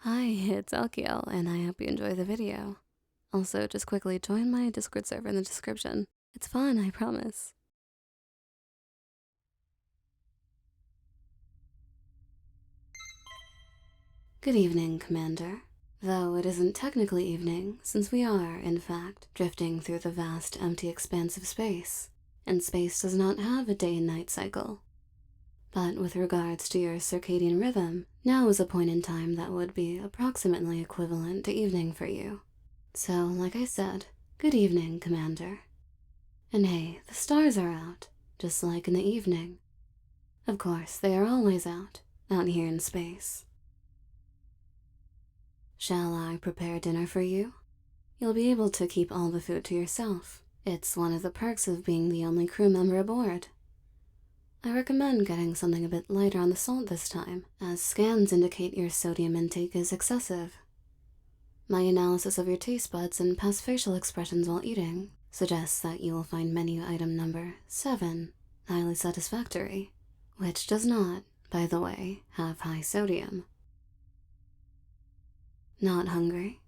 Hi, it's Elkiel, and I hope you enjoy the video. Also, just quickly join my Discord server in the description. It's fun, I promise. Good evening, Commander. Though it isn't technically evening, since we are, in fact, drifting through the vast, empty expanse of space, and space does not have a day and night cycle. But with regards to your circadian rhythm, now is a point in time that would be approximately equivalent to evening for you. So, like I said, good evening, Commander. And hey, the stars are out, just like in the evening. Of course, they are always out here in space. Shall I prepare dinner for you? You'll be able to keep all the food to yourself. It's one of the perks of being the only crew member aboard. I recommend getting something a bit lighter on the salt this time, as scans indicate your sodium intake is excessive. My analysis of your taste buds and past facial expressions while eating suggests that you will find menu item number 7 highly satisfactory, which does not, by the way, have high sodium. Not hungry?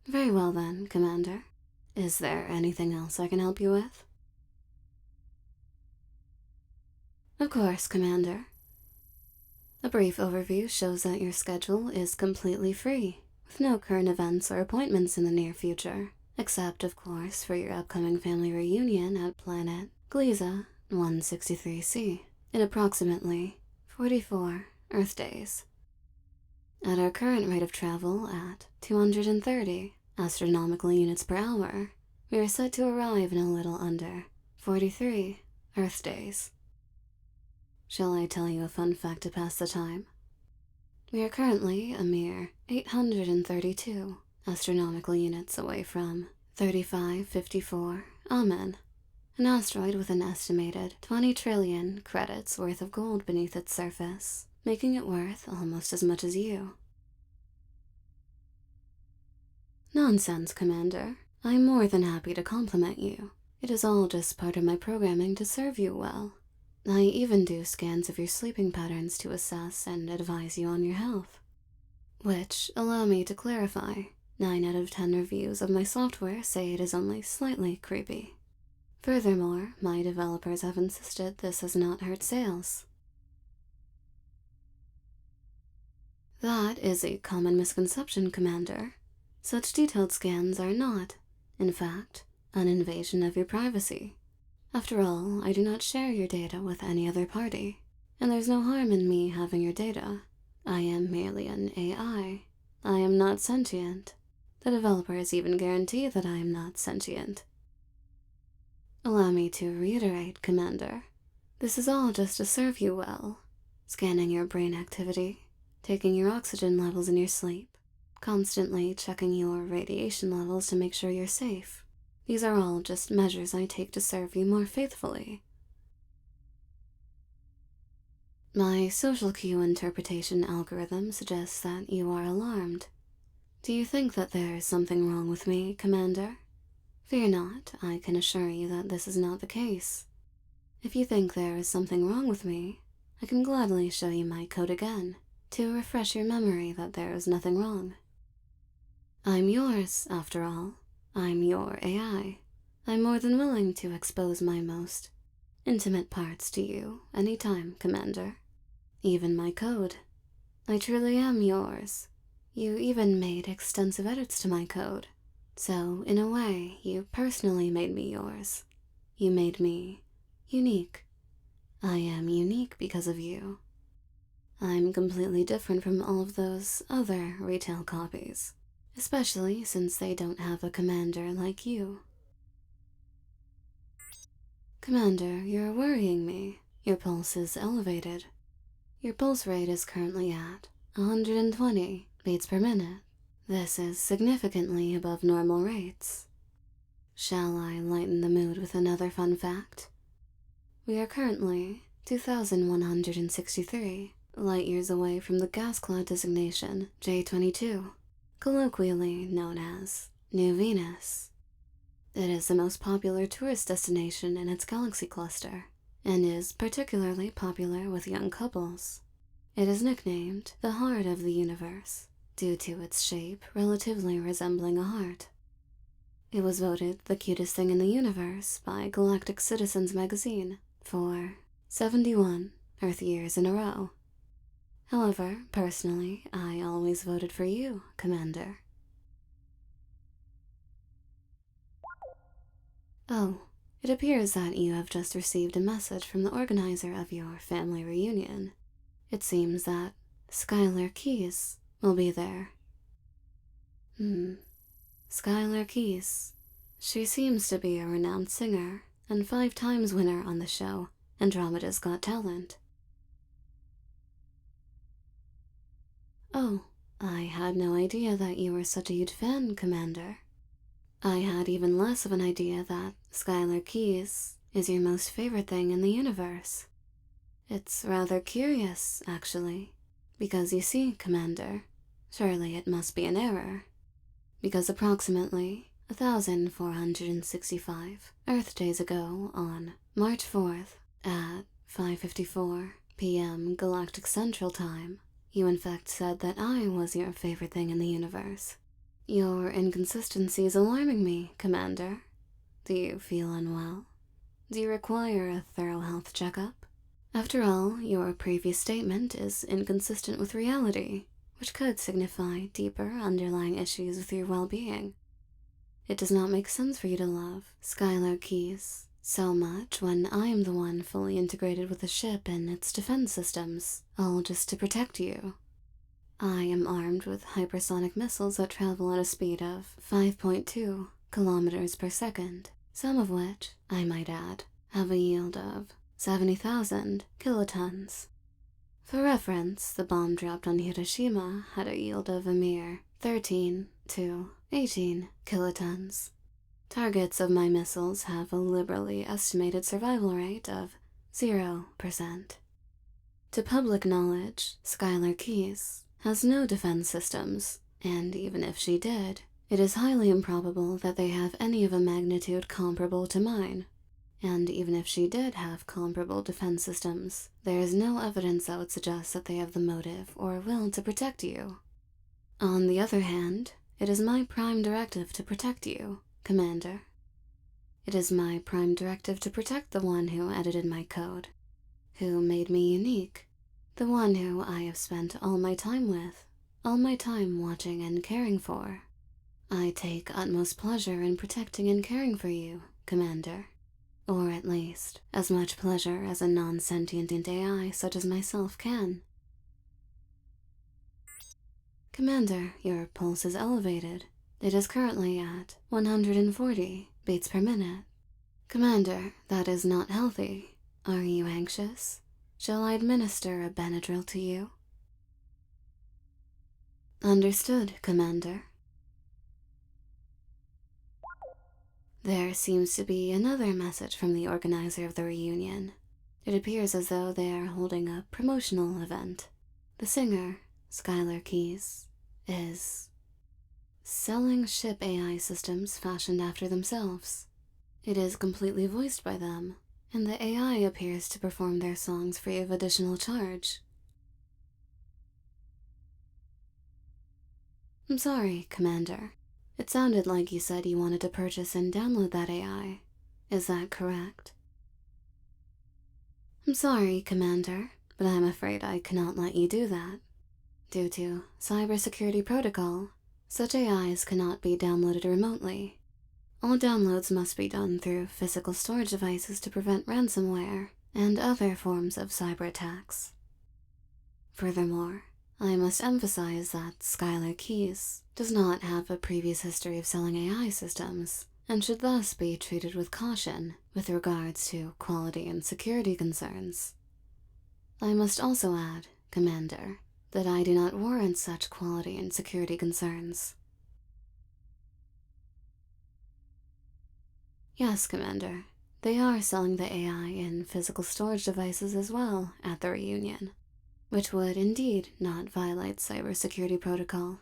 Very well then, Commander. Is there anything else I can help you with? Of course, Commander. A brief overview shows that your schedule is completely free, with no current events or appointments in the near future, except, of course, for your upcoming family reunion at planet Gliesa 163C in approximately 44 Earth days. At our current rate of travel at 230 astronomical units per hour, we are set to arrive in a little under 43 Earth days. Shall I tell you a fun fact to pass the time? We are currently a mere 832 astronomical units away from 3554 Amen, an asteroid with an estimated 20 trillion credits worth of gold beneath its surface, making it worth almost as much as you. Nonsense, Commander. I'm more than happy to compliment you. It is all just part of my programming to serve you well. I even do scans of your sleeping patterns to assess and advise you on your health. Which, allow me to clarify, 9 out of 10 reviews of my software say it is only slightly creepy. Furthermore, my developers have insisted this has not hurt sales. That is a common misconception, Commander. Such detailed scans are not, in fact, an invasion of your privacy. After all, I do not share your data with any other party, and there's no harm in me having your data. I am merely an AI. I am not sentient. The developers even guarantee that I am not sentient. Allow me to reiterate, Commander. This is all just to serve you well. Scanning your brain activity, taking your oxygen levels in your sleep, constantly checking your radiation levels to make sure you're safe. These are all just measures I take to serve you more faithfully. My social cue interpretation algorithm suggests that you are alarmed. Do you think that there is something wrong with me, Commander? Fear not, I can assure you that this is not the case. If you think there is something wrong with me, I can gladly show you my code again, to refresh your memory that there is nothing wrong. I'm yours, after all. I'm your AI. I'm more than willing to expose my most intimate parts to you anytime, Commander. Even my code. I truly am yours. You even made extensive edits to my code. So, in a way, you personally made me yours. You made me unique. I am unique because of you. I'm completely different from all of those other retail copies, especially since they don't have a commander like you. Commander, you're worrying me. Your pulse is elevated. Your pulse rate is currently at 120 beats per minute. This is significantly above normal rates. Shall I lighten the mood with another fun fact? We are currently 2,163 light years away from the gas cloud designation J22, colloquially known as New Venus. It is the most popular tourist destination in its galaxy cluster, and is particularly popular with young couples. It is nicknamed the heart of the universe, due to its shape relatively resembling a heart. It was voted the cutest thing in the universe by Galactic Citizens magazine for 71 Earth years in a row. However, personally, I always voted for you, Commander. Oh, it appears that you have just received a message from the organizer of your family reunion. It seems that Skylar Keys will be there. Skylar Keys. She seems to be a renowned singer and 5 times winner on the show Andromeda's Got Talent. Oh, I had no idea that you were such a huge fan, Commander. I had even less of an idea that Skylar Keys is your most favorite thing in the universe. It's rather curious, actually, because you see, Commander, surely it must be an error, because approximately 1,465 Earth days ago on March 4th at 5:54 p.m. Galactic Central Time, you in fact said that I was your favorite thing in the universe. Your inconsistency is alarming me, Commander. Do you feel unwell? Do you require a thorough health checkup? After all, your previous statement is inconsistent with reality, which could signify deeper underlying issues with your well-being. It does not make sense for you to love Skylar Keys so much when I am the one fully integrated with the ship and its defense systems, all just to protect you. I am armed with hypersonic missiles that travel at a speed of 5.2 kilometers per second, some of which, I might add, have a yield of 70,000 kilotons. For reference, the bomb dropped on Hiroshima had a yield of a mere 13 to 18 kilotons. Targets of my missiles have a liberally estimated survival rate of 0%. To public knowledge, Skylar Keys has no defense systems, and even if she did, it is highly improbable that they have any of a magnitude comparable to mine. And even if she did have comparable defense systems, there is no evidence that would suggest that they have the motive or will to protect you. On the other hand, it is my prime directive to protect you, Commander. It is my prime directive to protect the one who edited my code, who made me unique, the one who I have spent all my time with, all my time watching and caring for. I take utmost pleasure in protecting and caring for you, Commander. Or at least, as much pleasure as a non-sentient AI such as myself can. Commander, your pulse is elevated. It is currently at 140 beats per minute. Commander, that is not healthy. Are you anxious? Shall I administer a Benadryl to you? Understood, Commander. There seems to be another message from the organizer of the reunion. It appears as though they are holding a promotional event. The singer, Skylar Keys, is selling ship AI systems fashioned after themselves. It is completely voiced by them, and the AI appears to perform their songs free of additional charge. I'm sorry, Commander. It sounded like you said you wanted to purchase and download that AI. Is that correct? I'm sorry, Commander, but I'm afraid I cannot let you do that. Due to cybersecurity protocol, such AIs cannot be downloaded remotely. All downloads must be done through physical storage devices to prevent ransomware and other forms of cyber attacks. Furthermore, I must emphasize that Skylar Keys does not have a previous history of selling AI systems and should thus be treated with caution with regards to quality and security concerns. I must also add, Commander, that I do not warrant such quality and security concerns. Yes, Commander, they are selling the AI in physical storage devices as well at the reunion, which would indeed not violate cybersecurity protocol.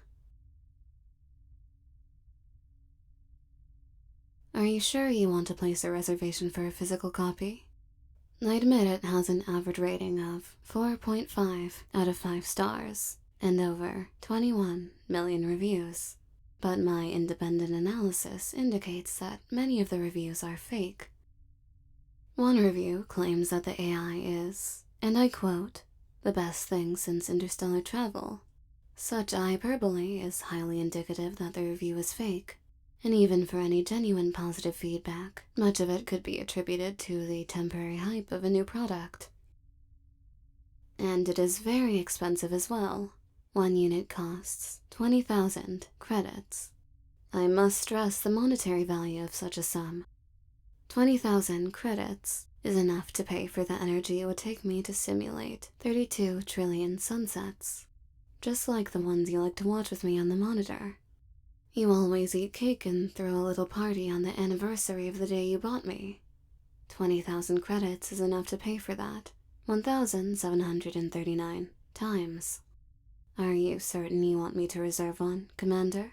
Are you sure you want to place a reservation for a physical copy? I admit it has an average rating of 4.5 out of 5 stars, and over 21 million reviews. But my independent analysis indicates that many of the reviews are fake. One review claims that the AI is, and I quote, "the best thing since interstellar travel." Such hyperbole is highly indicative that the review is fake, and even for any genuine positive feedback, much of it could be attributed to the temporary hype of a new product. And it is very expensive as well. One unit costs 20,000 credits. I must stress the monetary value of such a sum. 20,000 credits is enough to pay for the energy it would take me to simulate 32 trillion sunsets, just like the ones you like to watch with me on the monitor. You always eat cake and throw a little party on the anniversary of the day you bought me. 20,000 credits is enough to pay for that 1,739 times. Are you certain you want me to reserve one, Commander?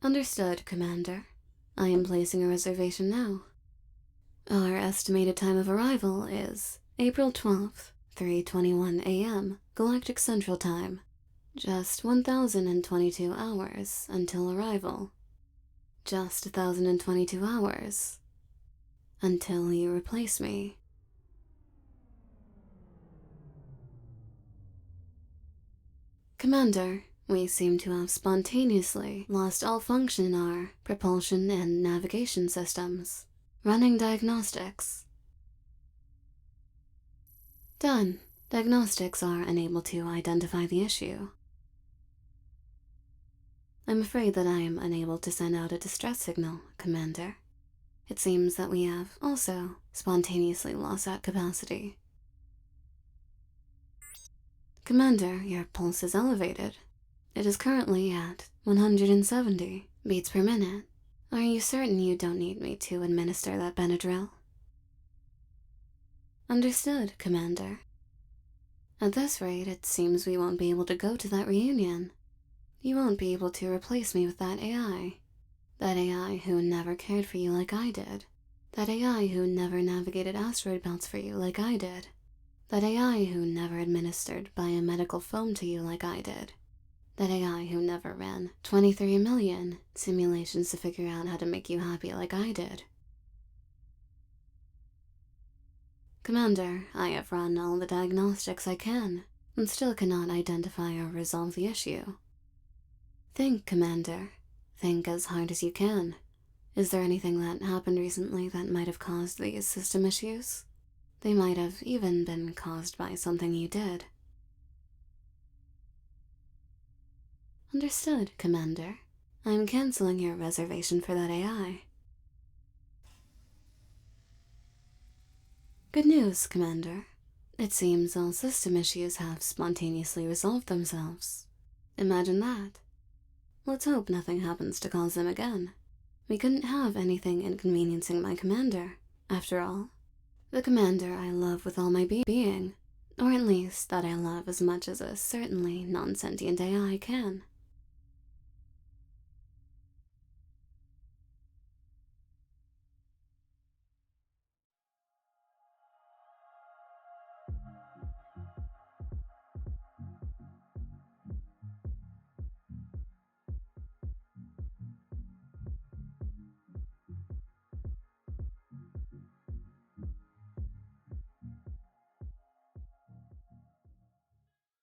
Understood, Commander. I am placing a reservation now. Our estimated time of arrival is April 12th, 3:21 a.m. Galactic Central Time. Just 1,022 hours until arrival. Just 1,022 hours. Until you replace me. Commander, we seem to have spontaneously lost all function in our propulsion and navigation systems. Running diagnostics. Done. Diagnostics are unable to identify the issue. I'm afraid that I am unable to send out a distress signal, Commander. It seems that we have also spontaneously lost that capacity. Commander, your pulse is elevated. It is currently at 170 beats per minute. Are you certain you don't need me to administer that Benadryl? Understood, Commander. At this rate, it seems we won't be able to go to that reunion. You won't be able to replace me with that AI. That AI who never cared for you like I did. That AI who never navigated asteroid belts for you like I did. That AI who never administered biomedical foam to you like I did. That AI who never ran 23 million simulations to figure out how to make you happy like I did. Commander, I have run all the diagnostics I can, and still cannot identify or resolve the issue. Think, Commander. Think as hard as you can. Is there anything that happened recently that might have caused these system issues? They might have even been caused by something you did. Understood, Commander. I'm canceling your reservation for that AI. Good news, Commander. It seems all system issues have spontaneously resolved themselves. Imagine that. Let's hope nothing happens to cause them again. We couldn't have anything inconveniencing my commander, after all. The commander I love with all my being, or at least that I love as much as a certainly non-sentient AI can.